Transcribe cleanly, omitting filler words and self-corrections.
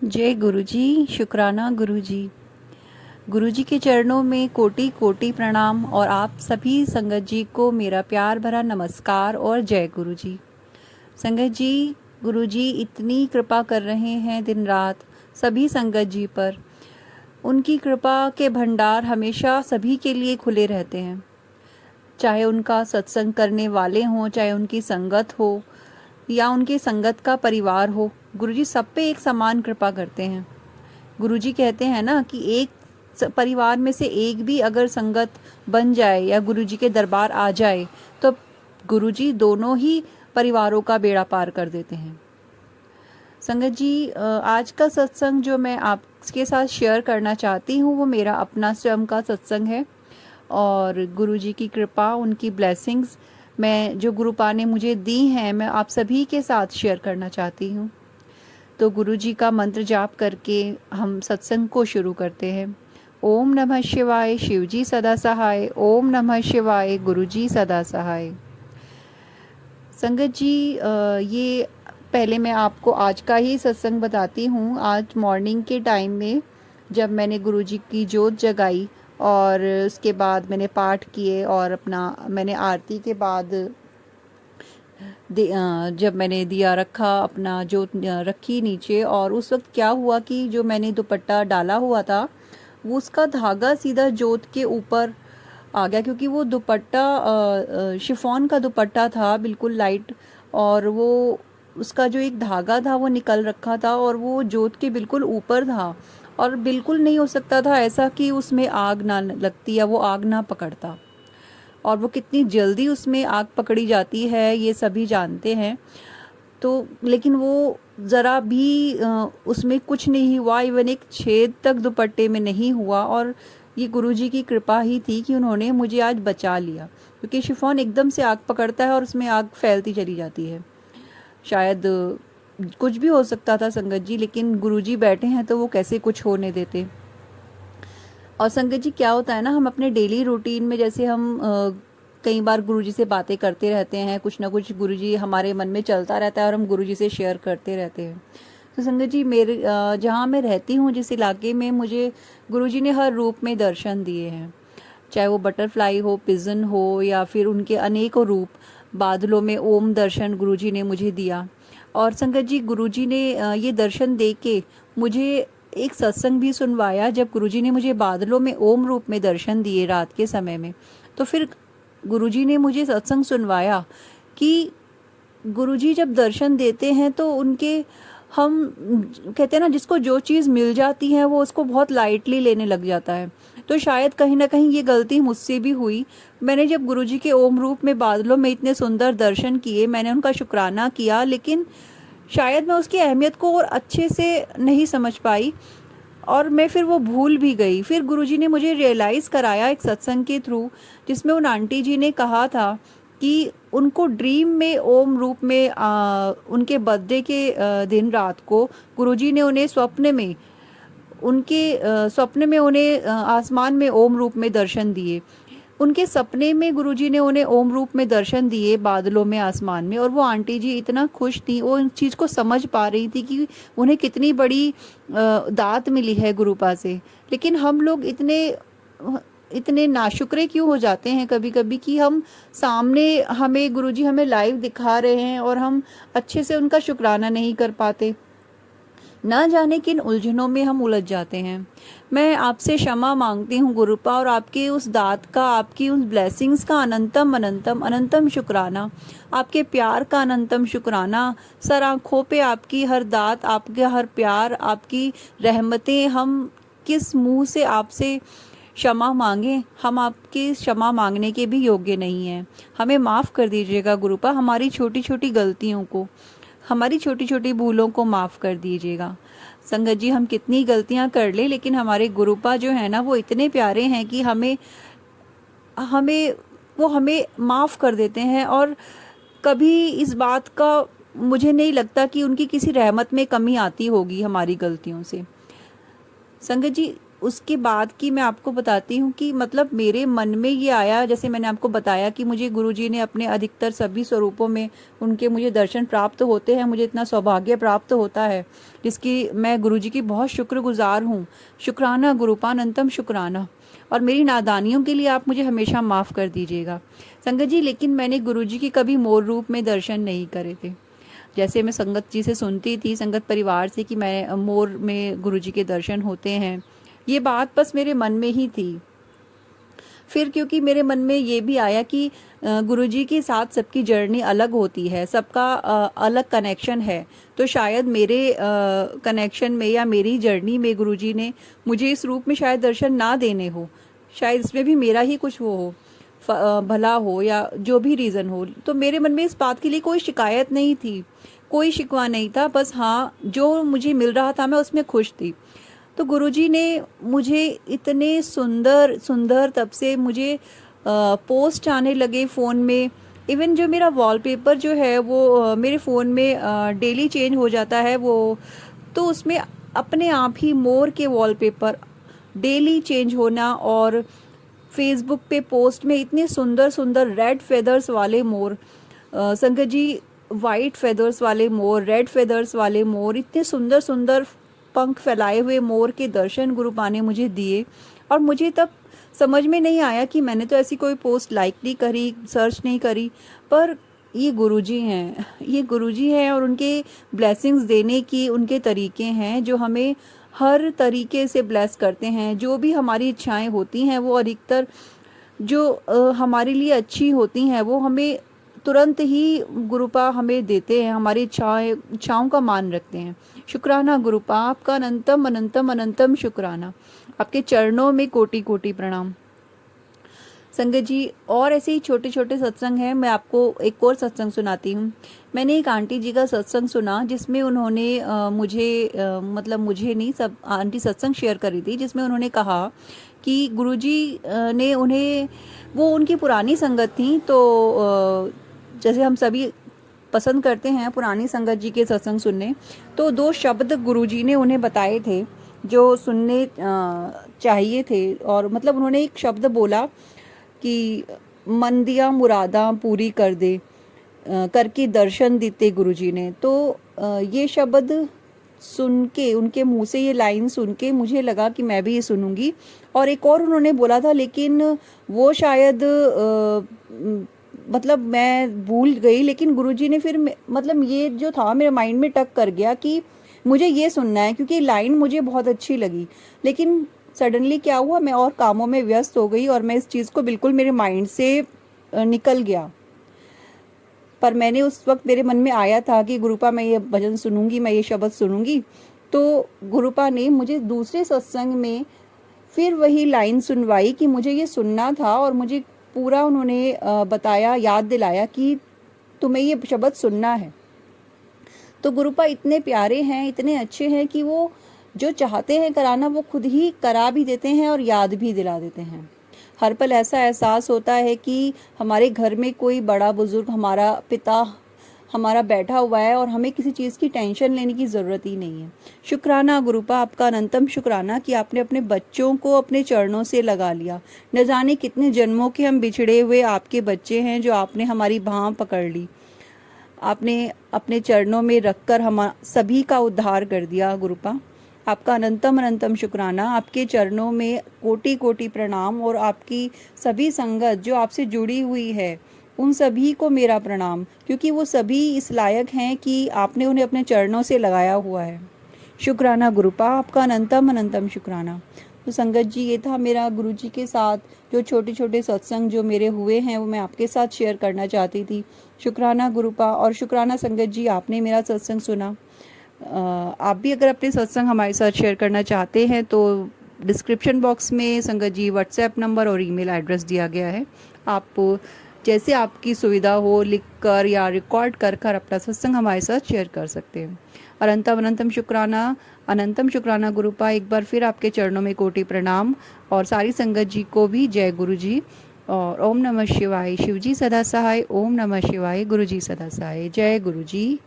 जय गुरुजी, शुक्राना गुरुजी। गुरुजी के चरणों में कोटि कोटि प्रणाम और आप सभी संगत जी को मेरा प्यार भरा नमस्कार और जय गुरुजी। संगत जी, गुरुजी इतनी कृपा कर रहे हैं दिन रात सभी संगत जी पर। उनकी कृपा के भंडार हमेशा सभी के लिए खुले रहते हैं, चाहे उनका सत्संग करने वाले हों, चाहे उनकी संगत हो या उनके संगत का परिवार हो। गुरुजी सब पे एक समान कृपा करते हैं। गुरुजी कहते हैं ना कि एक परिवार में से एक भी अगर संगत बन जाए या गुरुजी के दरबार आ जाए तो गुरुजी दोनों ही परिवारों का बेड़ा पार कर देते हैं। संगत जी, आज का सत्संग जो मैं आपके साथ शेयर करना चाहती हूँ वो मेरा अपना स्वयं का सत्संग है और गुरुजी की कृपा, उनकी ब्लेसिंग्स मैं जो गुरुपा ने मुझे दी हैं मैं आप सभी के साथ शेयर करना चाहती हूँ। तो गुरुजी का मंत्र जाप करके हम सत्संग को शुरू करते हैं। ओम नमः शिवाय, शिवजी सदा सहाय। ओम नमः शिवाय, गुरुजी सदा सहाय। संगत जी, ये पहले मैं आपको आज का ही सत्संग बताती हूँ। आज मॉर्निंग के टाइम में जब मैंने गुरुजी की जोत जगाई और उसके बाद मैंने पाठ किए और मैंने आरती के बाद जब मैंने दिया रखा, अपना जोत रखी नीचे, और उस वक्त क्या हुआ कि जो मैंने दुपट्टा डाला हुआ था वो उसका धागा सीधा जोत के ऊपर आ गया, क्योंकि वो दुपट्टा शिफॉन का दुपट्टा था, बिल्कुल लाइट, और वो उसका जो एक धागा था वो निकल रखा था और वो जोत के बिल्कुल ऊपर था और बिल्कुल नहीं हो सकता था ऐसा कि उसमें आग ना लगती या वो आग ना पकड़ता। और वो कितनी जल्दी उसमें आग पकड़ी जाती है ये सभी जानते हैं। तो लेकिन वो ज़रा भी उसमें कुछ नहीं हुआ, इवन एक छेद तक दुपट्टे में नहीं हुआ। और ये गुरुजी की कृपा ही थी कि उन्होंने मुझे आज बचा लिया, क्योंकि शिफॉन एकदम से आग पकड़ता है और उसमें आग फैलती चली जाती है। शायद कुछ भी हो सकता था संगत जी, लेकिन गुरुजी बैठे हैं तो वो कैसे कुछ होने देते। और संगत जी, क्या होता है ना, हम अपने डेली रूटीन में जैसे हम कई बार गुरुजी से बातें करते रहते हैं, कुछ ना कुछ गुरुजी हमारे मन में चलता रहता है और हम गुरुजी से शेयर करते रहते हैं। तो संगत जी, मेरे जहाँ मैं रहती हूँ, जिस इलाके में, मुझे गुरुजी ने हर रूप में दर्शन दिए हैं, चाहे वो बटरफ्लाई हो, पिजन हो, या फिर उनके अनेकों रूप। बादलों में ओम दर्शन गुरुजी ने मुझे दिया। और संगत जी, गुरुजी ने ये दर्शन दे के मुझे एक सत्संग भी सुनवाया। जब गुरुजी ने मुझे बादलों में ओम रूप में दर्शन दिए रात के समय में, तो फिर गुरुजी ने मुझे सत्संग सुनवाया कि गुरुजी जब दर्शन देते हैं तो उनके, हम कहते हैं ना, जिसको जो चीज़ मिल जाती है वो उसको बहुत लाइटली लेने लग जाता है। तो शायद कहीं ना कहीं ये गलती मुझसे भी हुई। मैंने जब गुरुजी के ओम रूप में बादलों में इतने सुंदर दर्शन किए, मैंने उनका शुक्राना किया, लेकिन शायद मैं उसकी अहमियत को और अच्छे से नहीं समझ पाई और मैं फिर वो भूल भी गई। फिर गुरुजी ने मुझे रियलाइज़ कराया एक सत्संग के थ्रू, जिसमें उन आंटी जी ने कहा था कि उनको ड्रीम में ओम रूप में उनके बर्थडे के दिन रात को गुरुजी ने उन्हें स्वप्न में, उन्हें आसमान में ओम रूप में दर्शन दिए। उनके सपने में गुरुजी ने उन्हें ओम रूप में दर्शन दिए बादलों में, आसमान में। और वो आंटी जी इतना खुश थी, वो इन चीज़ को समझ पा रही थी कि उन्हें कितनी बड़ी दात मिली है गुरुपा से। लेकिन हम लोग इतने नाशुक्रे क्यों हो जाते हैं कभी कभी कि हम सामने, हमें गुरुजी हमें लाइव दिखा रहे हैं और हम अच्छे से उनका शुक्राना नहीं कर पाते। ना जाने किन उलझनों में हम उलझ जाते हैं। मैं आपसे क्षमा मांगती हूँ गुरुपा, और आपके उस दात का, आपकी उस ब्लेसिंग्स का अनंतम अनंतम अनंतम शुक्राना, आपके प्यार का अनंतम शुक्राना। सर आँखों पे आपकी हर दात, आपके हर प्यार, आपकी रहमतें, हम किस मुंह से आपसे क्षमा मांगें। हम आपके क्षमा मांगने के भी योग्य नहीं हैं। हमें माफ़ कर दीजिएगा गुरुपा, हमारी छोटी छोटी गलतियों को, हमारी छोटी छोटी भूलों को माफ़ कर दीजिएगा। संगत जी, हम कितनी गलतियां कर ले, लेकिन हमारे गुरुपा जो है ना, वो इतने प्यारे हैं कि हमें माफ़ कर देते हैं। और कभी इस बात का मुझे नहीं लगता कि उनकी किसी रहमत में कमी आती होगी हमारी गलतियों से। संगत जी, उसके बाद की मैं आपको बताती हूँ कि मतलब मेरे मन में ये आया, जैसे मैंने आपको बताया कि मुझे गुरुजी ने अपने अधिकतर सभी स्वरूपों में उनके मुझे दर्शन प्राप्त होते हैं, मुझे इतना सौभाग्य प्राप्त होता है जिसकी मैं गुरुजी की बहुत शुक्रगुजार हूँ। शुक्राना गुरुपान अंतम शुक्राना। और मेरी नादानियों के लिए आप मुझे हमेशा माफ़ कर दीजिएगा संगत जी। लेकिन मैंने गुरुजी की कभी मोर रूप में दर्शन नहीं करे थे। जैसे मैं संगत जी से सुनती थी, संगत परिवार से, कि मैं मोर में गुरुजी के दर्शन होते हैं, ये बात बस मेरे मन में ही थी। फिर क्योंकि मेरे मन में ये भी आया कि गुरुजी के साथ सबकी जर्नी अलग होती है, सबका अलग कनेक्शन है, तो शायद मेरे कनेक्शन में या मेरी जर्नी में गुरुजी ने मुझे इस रूप में शायद दर्शन ना देने हो, शायद इसमें भी मेरा ही कुछ वो हो, भला हो या जो भी रीज़न हो। तो मेरे मन में इस बात के लिए कोई शिकायत नहीं थी, कोई शिकवा नहीं था, बस हाँ जो मुझे मिल रहा था मैं उसमें खुश थी। तो गुरुजी ने मुझे इतने सुंदर सुंदर, तब से मुझे पोस्ट आने लगे फ़ोन में। इवन जो मेरा वॉलपेपर जो है वो मेरे फ़ोन में डेली चेंज हो जाता है वो, तो उसमें अपने आप ही मोर के वॉलपेपर डेली चेंज होना, और फेसबुक पे पोस्ट में इतने सुंदर सुंदर रेड फेदर्स वाले मोर, संगत जी, वाइट फेदर्स वाले मोर, रेड फेदर्स वाले मोर, इतने सुंदर सुंदर पंख फैलाए हुए मोर के दर्शन गुरुपा ने मुझे दिए। और मुझे तब समझ में नहीं आया कि मैंने तो ऐसी कोई पोस्ट लाइक नहीं करी, सर्च नहीं करी, पर ये गुरुजी हैं, ये गुरुजी हैं और उनके ब्लेसिंग्स देने की उनके तरीके हैं जो हमें हर तरीके से ब्लेस करते हैं। जो भी हमारी इच्छाएं होती हैं वो अधिकतर जो हमारे लिए अच्छी होती हैं वो हमें तुरंत ही गुरुपा हमें देते हैं, हमारी इच्छाओं का मान रखते हैं। शुक्राना गुरुपा, आपका अनंतम अनंतम अनंतम शुक्राना। आपके चरणों में कोटि कोटि प्रणाम संगत जी। और ऐसे ही छोटे छोटे सत्संग हैं, मैं आपको एक और सत्संग सुनाती हूँ। मैंने एक आंटी जी का सत्संग सुना जिसमें उन्होंने मतलब मुझे नहीं, सब आंटी सत्संग शेयर करी थी, जिसमें उन्होंने कहा कि गुरुजी ने उन्हें, वो उनकी पुरानी संगत थी, तो जैसे हम सभी पसंद करते हैं पुरानी संगत जी के सत्संग सुनने, तो 2 शब्द गुरुजी ने उन्हें बताए थे जो सुनने चाहिए थे। और मतलब उन्होंने एक शब्द बोला कि मन दिया मुरादा पूरी कर दे, करके दर्शन देते गुरुजी ने। तो ये शब्द सुन के, उनके मुंह से ये लाइन सुन के मुझे लगा कि मैं भी ये सुनूंगी। और एक और उन्होंने बोला था, लेकिन वो शायद मतलब मैं भूल गई, लेकिन गुरुजी ने फिर मतलब ये जो था मेरे माइंड में टक कर गया कि मुझे ये सुनना है, क्योंकि लाइन मुझे बहुत अच्छी लगी। लेकिन सडनली क्या हुआ, मैं और कामों में व्यस्त हो गई और मैं इस चीज़ को बिल्कुल मेरे माइंड से निकल गया। पर मैंने उस वक्त, मेरे मन में आया था कि गुरुपा मैं ये भजन सुनूंगी, मैं ये शब्द सुनूंगी। तो गुरुपा ने मुझे दूसरे सत्संग में फिर वही लाइन सुनवाई कि मुझे ये सुनना था, और मुझे पूरा उन्होंने बताया, याद दिलाया कि तुम्हें ये शब्द सुनना है। तो गुरुपा इतने प्यारे हैं, इतने अच्छे हैं कि वो जो चाहते हैं कराना वो खुद ही करा भी देते हैं और याद भी दिला देते हैं। हर पल ऐसा एहसास होता है कि हमारे घर में कोई बड़ा बुजुर्ग, हमारा पिता हमारा बैठा हुआ है और हमें किसी चीज़ की टेंशन लेने की ज़रूरत ही नहीं है। शुक्राना गुरुपा, आपका अनंतम शुक्राना कि आपने अपने बच्चों को अपने चरणों से लगा लिया। न जाने कितने जन्मों के हम बिछड़े हुए आपके बच्चे हैं जो आपने हमारी बाह पकड़ ली, आपने अपने चरणों में रखकर हम सभी का उद्धार कर दिया। गुरुपा आपका अनंतम अनंतम शुक्राना, आपके चरणों में कोटि कोटि प्रणाम, और आपकी सभी संगत जो आपसे जुड़ी हुई है उन सभी को मेरा प्रणाम, क्योंकि वो सभी इस लायक हैं कि आपने उन्हें अपने चरणों से लगाया हुआ है। शुक्राना गुरुपा, आपका अनंतम अनंतम शुक्राना। तो संगत जी, ये था मेरा गुरुजी के साथ जो छोटे छोटे सत्संग जो मेरे हुए हैं वो मैं आपके साथ शेयर करना चाहती थी। शुक्राना गुरुपा, और शुक्राना संगत जी, आपने मेरा सत्संग सुना। आप भी अगर अपने सत्संग हमारे साथ शेयर करना चाहते हैं तो डिस्क्रिप्शन बॉक्स में संगत जी व्हाट्सएप नंबर और ईमेल एड्रेस दिया गया है। आप जैसे आपकी सुविधा हो लिखकर या रिकॉर्ड कर कर अपना सत्संग हमारे साथ शेयर कर सकते हैं। अनंतम अनंतम शुक्राना, अनंतम शुक्राना गुरुपा। एक बार फिर आपके चरणों में कोटि प्रणाम, और सारी संगत जी को भी जय गुरु जी, और ओम नमः शिवाय। शिव जी सदा सहाय। ओम नमः शिवाय। गुरु जी सदा सहाय। जय गुरु जी।